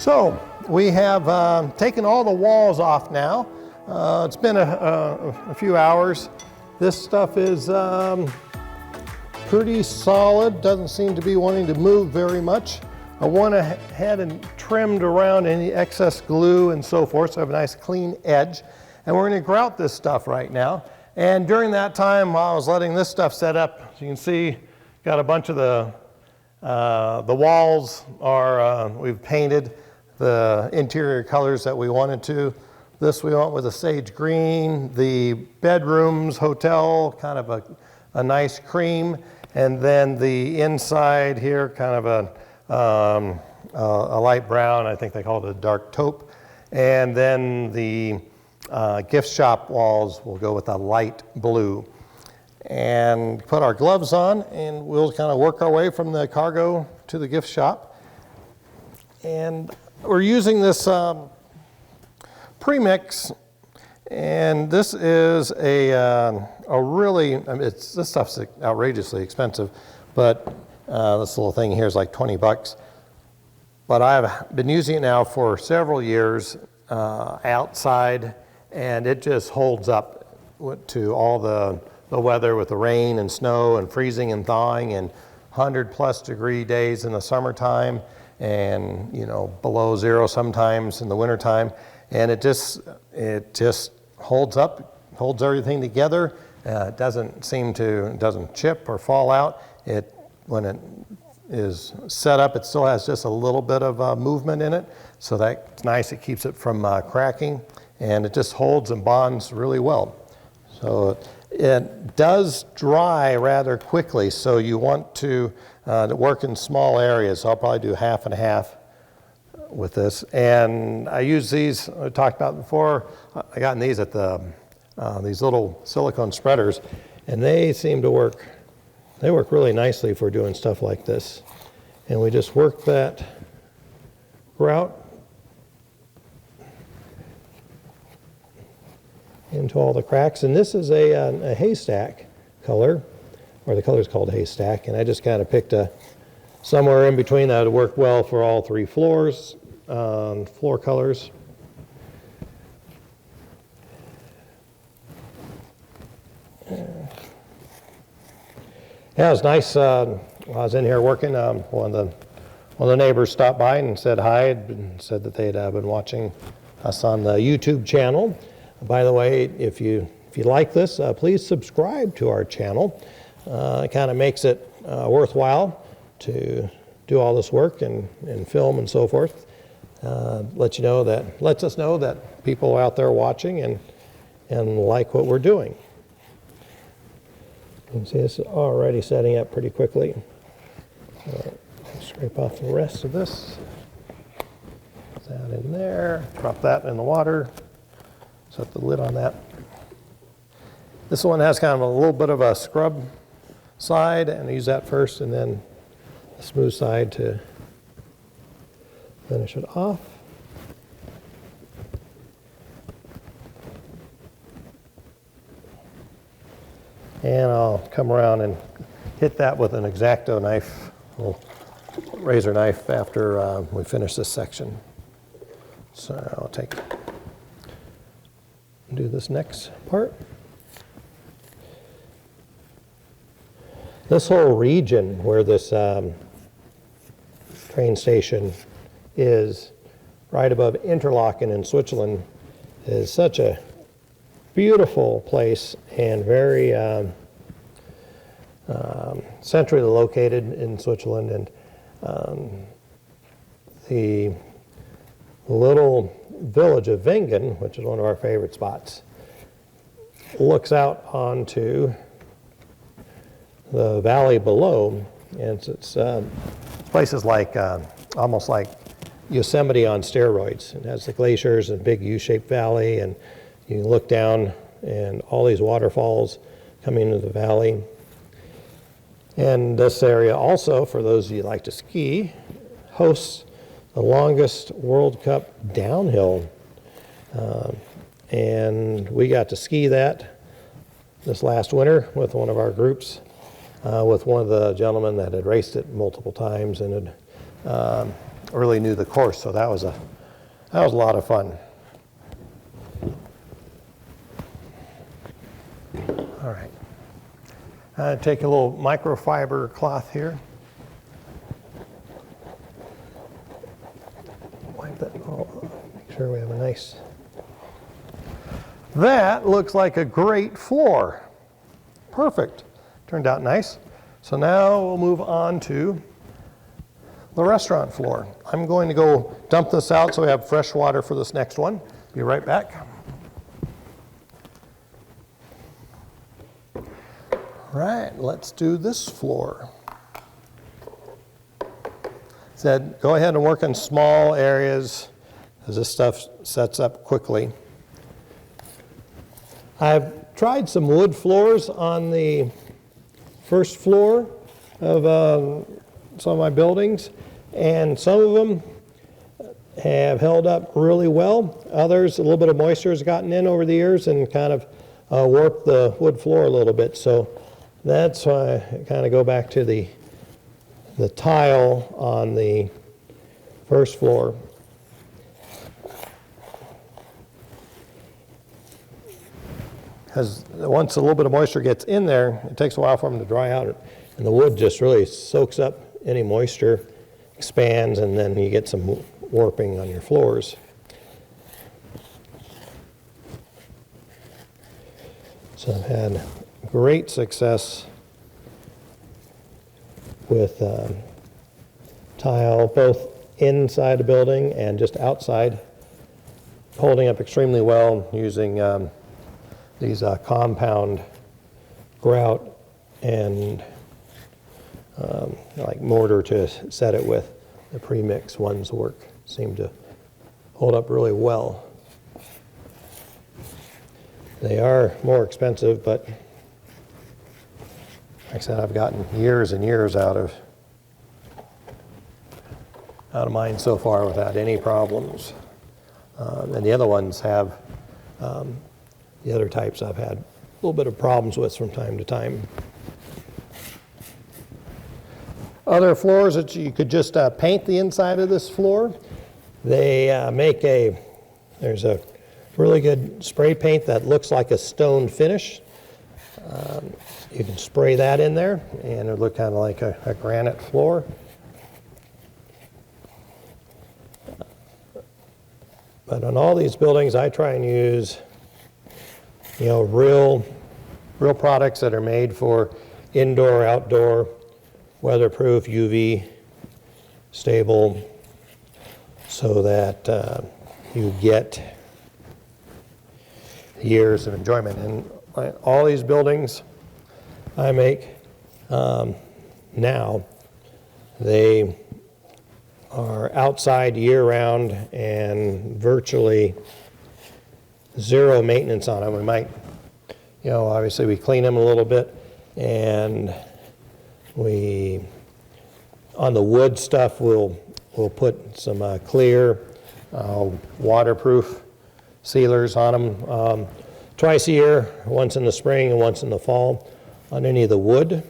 So we have taken all the walls off now. It's been a few hours. This stuff is pretty solid, doesn't seem to be wanting to move very much. I went ahead and trimmed around any excess glue and so forth, so I have a nice clean edge. And we're going to grout this stuff right now. And during that time, while I was letting this stuff set up, as you can see, got a bunch of the walls are, we've painted the interior colors that we wanted to. This we went with a sage green, the bedrooms, hotel, kind of a nice cream, and then the inside here, kind of a light brown, I think they call it a dark taupe. And then the gift shop walls will go with a light blue. And put our gloves on, and we'll kind of work our way from the cargo to the gift shop. And we're using this premix, and this is a really, I mean, this stuff's outrageously expensive, but this little thing here is like 20 bucks. But I've been using it now for several years outside, and it just holds up to all the weather with the rain and snow and freezing and thawing and 100+ degree days in the summertime, and below zero sometimes in the wintertime. And it just holds up, holds everything together. It doesn't chip or fall out. When it is set up, it still has just a little bit of movement in it, so that's nice. It keeps it from cracking, and it just holds and bonds really well. So it does dry rather quickly, so you want to work in small areas. So I'll probably do half and half with this. And I use these, I talked about before, I got these at these little silicone spreaders, and they seem to work, they work really nicely for doing stuff like this. And we just work that grout into all the cracks. And this is a haystack color, or the color is called haystack, and I just kind of picked somewhere in between that would work well for all three floors, floor colors. Yeah, it was nice. While I was in here working, one of the neighbors stopped by and said hi, and said that they'd been watching us on the YouTube channel. By the way, if you like this, please subscribe to our channel. It kind of makes it worthwhile to do all this work and film and so forth. Lets us know that people are out there watching and like what we're doing. You can see this is already setting up pretty quickly. Scrape off the rest of this. Put that in there. Drop that in the water. Set the lid on that. This one has kind of a little bit of a scrub side, and I use that first, and then the smooth side to finish it off. And I'll come around and hit that with an X-Acto knife, a little razor knife, after we finish this section. So I'll do this next part. This whole region where this train station is, right above Interlaken in Switzerland, is such a beautiful place and very centrally located in Switzerland. And the little village of Wengen, which is one of our favorite spots, looks out onto the valley below, and it's places like almost like Yosemite on steroids. It has the glaciers and big U-shaped valley, and you can look down and all these waterfalls coming into the valley. And this area also, for those of you who like to ski, hosts the longest World Cup downhill. And we got to ski that this last winter with one of our groups, with one of the gentlemen that had raced it multiple times and had really knew the course, so that was a lot of fun. All right. Take a little microfiber cloth here. Wipe that. Oh, make sure we have a nice. That looks like a great floor. Perfect. Turned out nice. So now we'll move on to the restaurant floor. I'm going to go dump this out so we have fresh water for this next one. Be right back. All right, let's do this floor. Said go ahead and work in small areas as this stuff sets up quickly. I've tried some wood floors on the first floor of some of my buildings, and some of them have held up really well. Others, a little bit of moisture has gotten in over the years and kind of warped the wood floor a little bit. So that's why I kind of go back to the tile on the first floor. Because once a little bit of moisture gets in there, it takes a while for them to dry out, and the wood just really soaks up any moisture, expands, and then you get some warping on your floors. So I've had great success with tile, both inside the building and just outside, holding up extremely well using these compound grout and like mortar to set it with. The pre-mix ones seem to hold up really well. They are more expensive, but like I said, I've gotten years and years out of mine so far without any problems. And the other ones have, the other types I've had a little bit of problems with from time to time. Other floors that you could just paint the inside of this floor. They there's a really good spray paint that looks like a stone finish. You can spray that in there and it'll look kind of like a granite floor. But on all these buildings, I try and use, real products that are made for indoor, outdoor, weatherproof, UV, stable, so that you get years of enjoyment. And all these buildings I make now, they are outside year-round and virtually zero maintenance on them. We might, obviously we clean them a little bit, and on the wood stuff, we'll put some clear, waterproof sealers on them twice a year, once in the spring and once in the fall on any of the wood.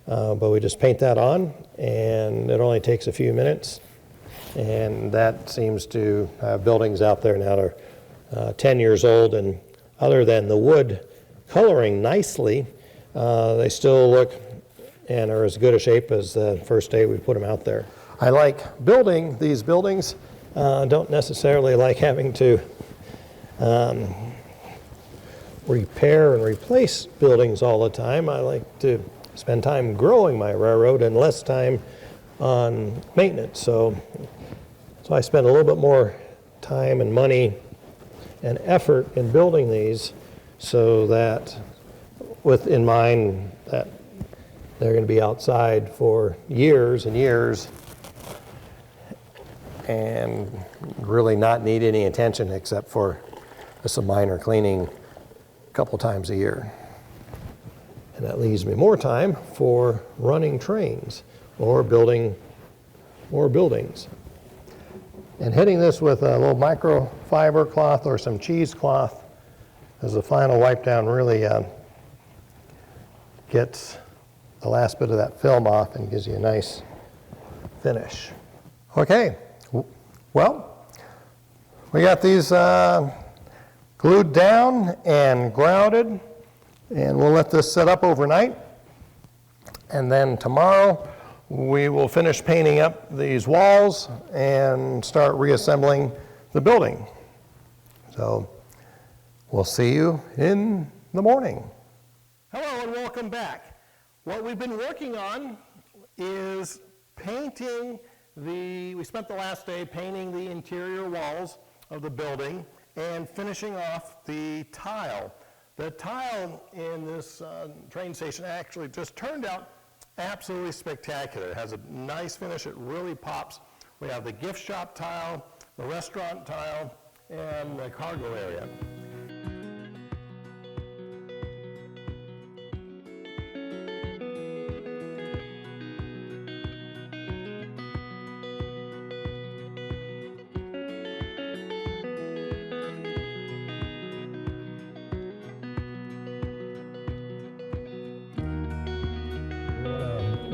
But we just paint that on, and it only takes a few minutes. And that seems to have buildings out there now that are 10 years old, and other than the wood coloring nicely, they still look and are as good a shape as the first day we put them out there. I like building these buildings. Don't necessarily like having to repair and replace buildings all the time. I like to spend time growing my railroad and less time on maintenance. So I spend a little bit more time and money and effort in building these, so that in mind that they're going to be outside for years and years and really not need any attention except for just a minor cleaning a couple times a year. And that leaves me more time for running trains or building more buildings. And hitting this with a little microfiber cloth or some cheesecloth as the final wipe down really gets the last bit of that film off and gives you a nice finish. Okay, well, we got these glued down and grounded, and we'll let this set up overnight. And then tomorrow, we will finish painting up these walls and start reassembling the building. So we'll see you in the morning. Hello and welcome back. What we've been working on is painting we spent the last day painting the interior walls of the building and finishing off the tile. The tile in this train station actually just turned out absolutely spectacular. It has a nice finish, it really pops. We have the gift shop tile, the restaurant tile, and the cargo area.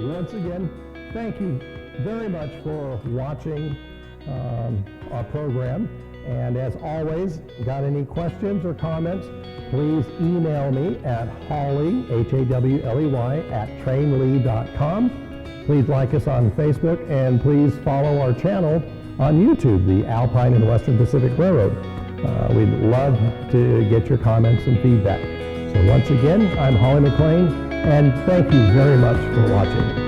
Once again, thank you very much for watching our program. And as always, got any questions or comments, please email me at Hawley, Hawley, at trainli.com. Please like us on Facebook, and please follow our channel on YouTube, the Alpine and Western Pacific Railroad. We'd love to get your comments and feedback. So once again, I'm Hawley McLean, and thank you very much for watching.